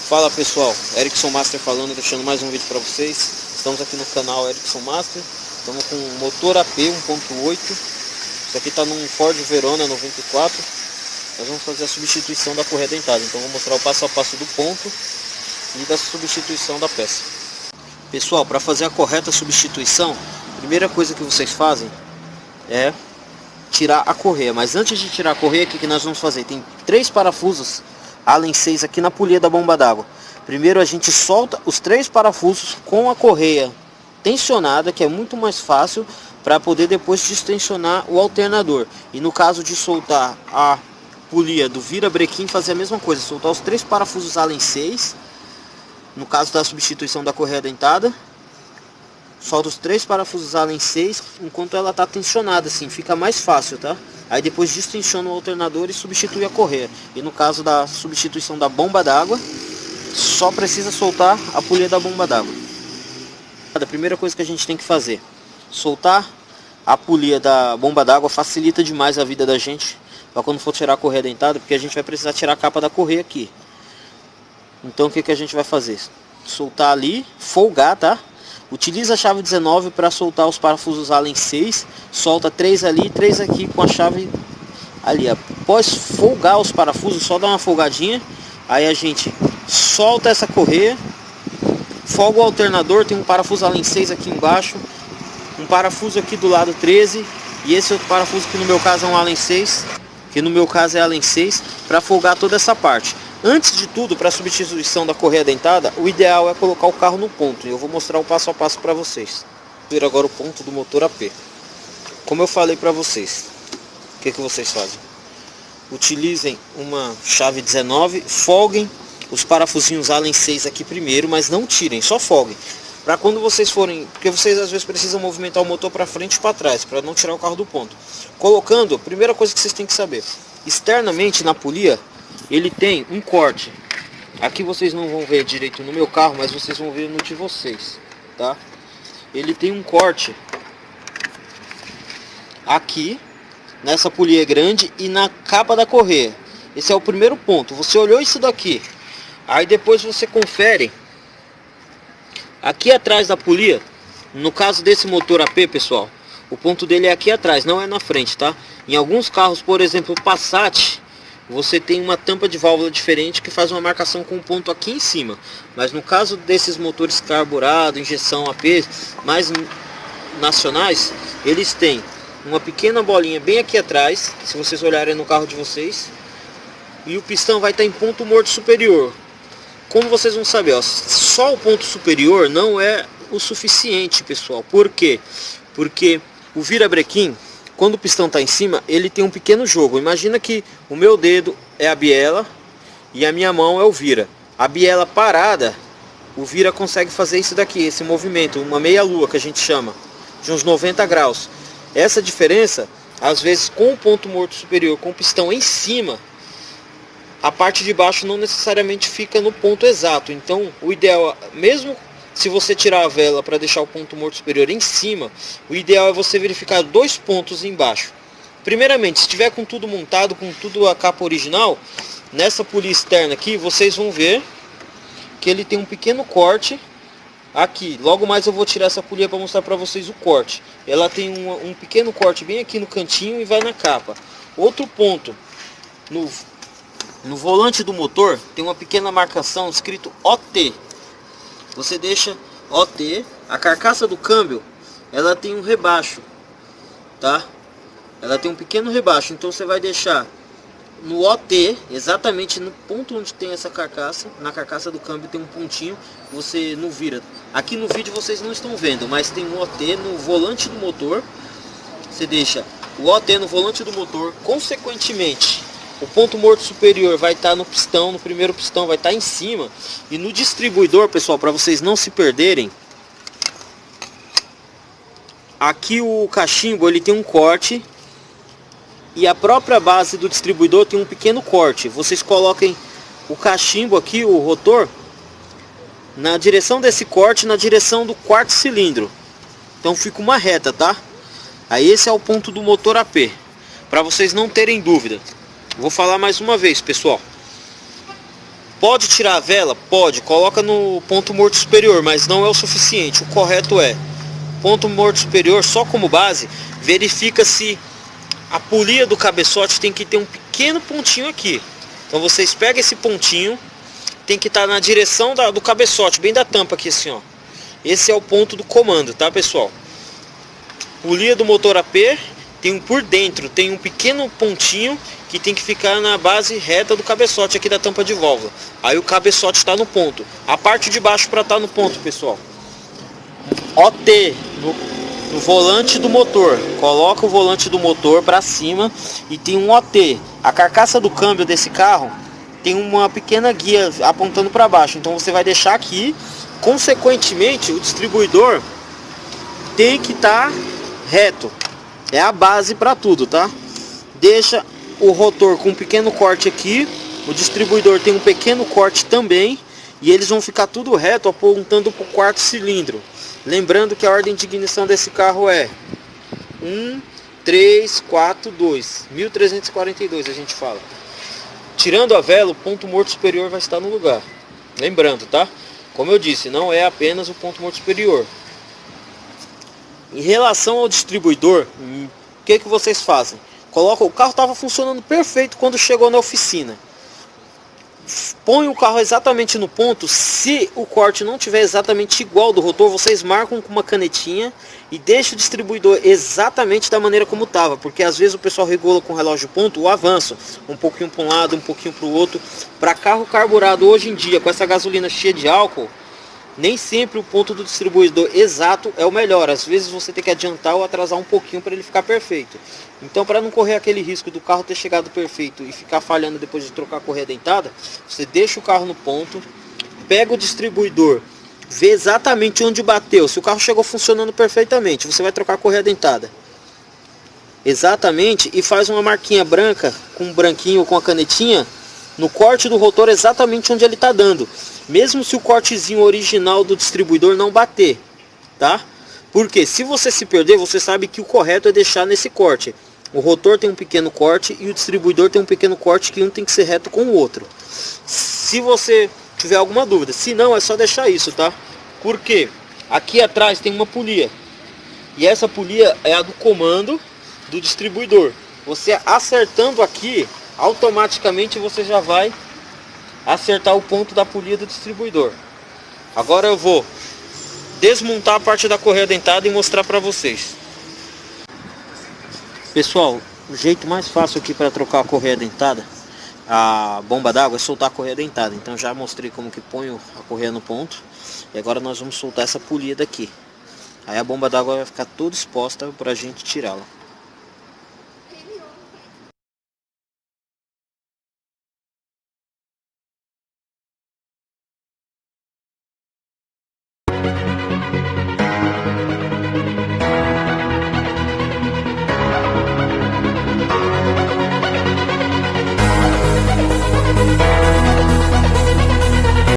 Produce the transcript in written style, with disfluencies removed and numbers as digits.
Fala pessoal, Erickson Master falando, deixando mais um vídeo para vocês. Estamos aqui no canal Erickson Master. Estamos com um motor AP 1.8. Isso aqui está num Ford Verona 94. Nós vamos fazer a substituição da correia dentada. Então vou mostrar o passo a passo do ponto e da substituição da peça. Pessoal, para fazer a correta substituição, a primeira coisa que vocês fazem é tirar a correia. Mas antes de tirar a correia, o que nós vamos fazer? Tem 3 parafusos Allen 6 aqui na polia da bomba d'água. Primeiro a gente solta os 3 parafusos com a correia tensionada, que é muito mais fácil para poder depois destensionar o alternador. E no caso de soltar a polia do virabrequim, fazer a mesma coisa, soltar os 3 parafusos Allen 6, no caso da substituição da correia dentada. Solta os 3 parafusos Allen 6 enquanto ela está tensionada, assim, fica mais fácil, tá? Aí depois distensiona o alternador e substitui a correia. E no caso da substituição da bomba d'água, só precisa soltar a polia da bomba d'água. A primeira coisa que a gente tem que fazer, soltar a polia da bomba d'água facilita demais a vida da gente para quando for tirar a correia dentada, porque a gente vai precisar tirar a capa da correia aqui. Então o que a gente vai fazer? Soltar ali, folgar, tá? Utiliza a chave 19 para soltar os parafusos Allen 6. Solta 3 ali e 3 aqui com a chave ali. Após folgar os parafusos, só dá uma folgadinha. Aí a gente solta essa correia. Folga o alternador. Tem um parafuso Allen 6 aqui embaixo. Um parafuso aqui do lado 13. E esse outro parafuso que no meu caso é um Allen 6. Que no meu caso é Allen 6. Para folgar toda essa parte. Antes de tudo, para a substituição da correia dentada, o ideal é colocar o carro no ponto. E eu vou mostrar o passo a passo para vocês. Vou ver agora o ponto do motor AP. Como eu falei para vocês, o que vocês fazem? Utilizem uma chave 19, folguem os parafusinhos Allen 6 aqui primeiro, mas não tirem, só folguem. Para quando vocês forem, porque vocês às vezes precisam movimentar o motor para frente e para trás, para não tirar o carro do ponto. Colocando, primeira coisa que vocês têm que saber, externamente na polia, ele tem um corte. Aqui vocês não vão ver direito no meu carro, mas vocês vão ver no de vocês, tá? Ele tem um corte aqui nessa polia grande e na capa da correia. Esse é o primeiro ponto. Você olhou isso daqui, aí depois você confere aqui atrás da polia. No caso desse motor AP, pessoal, o ponto dele é aqui atrás, não é na frente, tá? Em alguns carros, por exemplo, o Passat, você tem uma tampa de válvula diferente que faz uma marcação com um ponto aqui em cima. Mas no caso desses motores carburado, injeção AP, mais nacionais, eles têm uma pequena bolinha bem aqui atrás, se vocês olharem no carro de vocês. E o pistão vai estar em ponto morto superior. Como vocês vão saber, ó, só o ponto superior não é o suficiente, pessoal. Por quê? Porque o virabrequim, quando o pistão está em cima, ele tem um pequeno jogo. Imagina que o meu dedo é a biela e a minha mão é o vira. A biela parada, o vira consegue fazer isso daqui, esse movimento, uma meia lua que a gente chama, de uns 90 graus. Essa diferença, às vezes com o ponto morto superior, com o pistão em cima, a parte de baixo não necessariamente fica no ponto exato. Então o ideal, mesmo se você tirar a vela para deixar o ponto morto superior em cima, o ideal é você verificar 2 pontos embaixo. Primeiramente, se tiver com tudo montado, com tudo a capa original, nessa polia externa aqui, vocês vão ver que ele tem um pequeno corte aqui. Logo mais eu vou tirar essa polia para mostrar para vocês o corte. Ela tem um pequeno corte bem aqui no cantinho e vai na capa. Outro ponto, no volante do motor tem uma pequena marcação escrito OT. Você deixa OT, a carcaça do câmbio, ela tem um rebaixo, tá? Ela tem um pequeno rebaixo, então você vai deixar no OT, exatamente no ponto onde tem essa carcaça. Na carcaça do câmbio tem um pontinho, você não vira. Aqui no vídeo vocês não estão vendo, mas tem um OT no volante do motor. Você deixa o OT no volante do motor, consequentemente o ponto morto superior vai estar no pistão, no primeiro pistão vai estar em cima. E no distribuidor, pessoal, para vocês não se perderem, aqui o cachimbo ele tem um corte e a própria base do distribuidor tem um pequeno corte. Vocês coloquem o cachimbo aqui, o rotor, na direção desse corte, na direção do 4º cilindro. Então fica uma reta, tá? Aí esse é o ponto do motor AP. para vocês não terem dúvida. Vou falar mais uma vez, pessoal. Pode tirar a vela? Pode, coloca no ponto morto superior, mas não é o suficiente. O correto é ponto morto superior só como base. Verifica se a polia do cabeçote tem que ter um pequeno pontinho aqui. Então vocês pegam esse pontinho, tem que estar na direção do cabeçote, bem da tampa aqui assim, ó. Esse é o ponto do comando, tá, pessoal? Polia do motor AP tem por dentro, tem um pequeno pontinho que tem que ficar na base reta do cabeçote aqui da tampa de válvula. Aí o cabeçote está no ponto. A parte de baixo para estar no ponto, pessoal. OT no volante do motor. Coloca o volante do motor para cima e tem um OT. A carcaça do câmbio desse carro tem uma pequena guia apontando para baixo. Então você vai deixar aqui. Consequentemente, o distribuidor tem que estar reto. É a base para tudo, tá? Deixa o rotor com um pequeno corte aqui. O distribuidor tem um pequeno corte também. E eles vão ficar tudo reto, apontando para o quarto cilindro. Lembrando que a ordem de ignição desse carro é 1342. 1342 a gente fala. Tirando a vela, o ponto morto superior vai estar no lugar. Lembrando, tá? Como eu disse, não é apenas o ponto morto superior. Em relação ao distribuidor, o que vocês fazem? Coloca, o carro estava funcionando perfeito quando chegou na oficina. Põe o carro exatamente no ponto. Se o corte não tiver exatamente igual do rotor, vocês marcam com uma canetinha e deixa o distribuidor exatamente da maneira como estava, porque às vezes o pessoal regula com o relógio ponto o avanço, um pouquinho para um lado, um pouquinho para o outro. Para carro carburado hoje em dia, com essa gasolina cheia de álcool, nem sempre o ponto do distribuidor exato é o melhor. Às vezes você tem que adiantar ou atrasar um pouquinho para ele ficar perfeito. Então, para não correr aquele risco do carro ter chegado perfeito e ficar falhando depois de trocar a correia dentada, você deixa o carro no ponto, pega o distribuidor, vê exatamente onde bateu. Se o carro chegou funcionando perfeitamente, você vai trocar a correia dentada exatamente e faz uma marquinha branca com um branquinho ou com a canetinha no corte do rotor exatamente onde ele está dando. Mesmo se o cortezinho original do distribuidor não bater, tá? Porque se você se perder, você sabe que o correto é deixar nesse corte. O rotor tem um pequeno corte e o distribuidor tem um pequeno corte que um tem que ser reto com o outro. Se você tiver alguma dúvida, se não, é só deixar isso, tá? Porque aqui atrás tem uma polia. E essa polia é a do comando do distribuidor. Você acertando aqui, automaticamente você já vai acertar o ponto da polia do distribuidor. Agora eu vou desmontar a parte da correia dentada e mostrar para vocês. Pessoal, o jeito mais fácil aqui para trocar a correia dentada, a bomba d'água, é soltar a correia dentada. Então já mostrei como que põe a correia no ponto. E agora nós vamos soltar essa polia daqui. Aí a bomba d'água vai ficar toda exposta para a gente tirá-la.